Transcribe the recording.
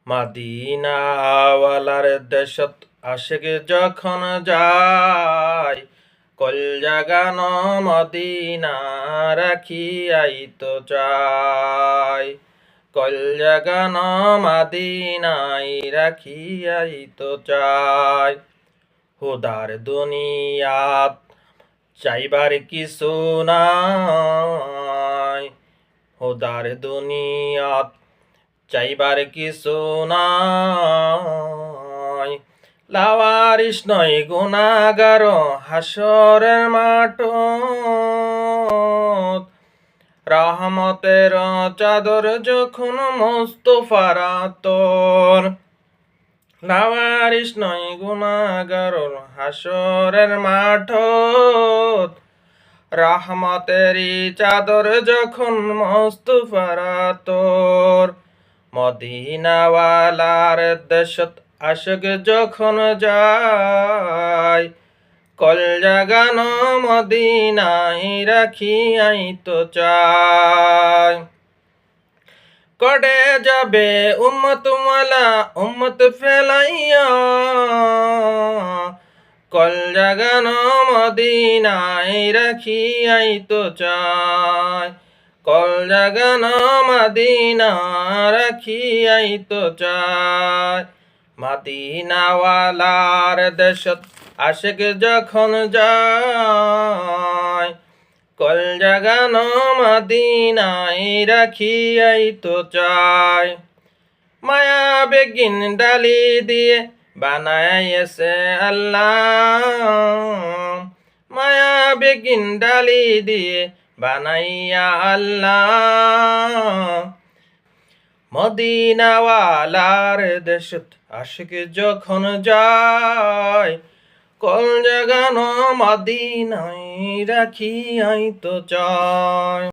মদিনাওয়ালার দেশত আশিক যখন যায়, কলজা গান মদিনা রাখিয়াই তো চায়। কলজা গান মদিনাই রাখিয়াই তো চায়। হুদার দুনিয়াত চাইবার কিছু নাই, হুদার দুনিয়াত চাইবার কিছু নাই। লাওয়ারিস নয় গুনাহগার হাসরের মাঠ, রহমতের চাদর যখন মুস্তাফার আতর। লাওয়ারিস নয় গুনাহগার হাসরের মাঠ, রহমতেরই চাদর যখন মুস্তাফার আতর। মদিনাওয়ালার দেশত আশিক যখন যায়, কলজা গান মদিনায় রাখিয়াই তো চায়। কডে যাবে উম্মত ওয়ালা উম্মত ফেলাইয়া, কলজা গান মদিনায় রাখিয়াই তো চায়। কলজা গান মদিনা রাখিয়াই তো চায়। মদিনাওয়ালার দেশত আশিক যখন যায়, কলজা গান মদিনায় রাখিয়াই তো চায়। মায়া বেগিন ডালি দিয়ে বানাইছে আল্লাহ, মায়া বেগিন ডালি দিয়ে বানাইয়া আল্লাহ। মদিনাওয়ালার দেশত আশিক যখন যায়, কলজা গান মদিনায় রাখিয়াই তো চায়।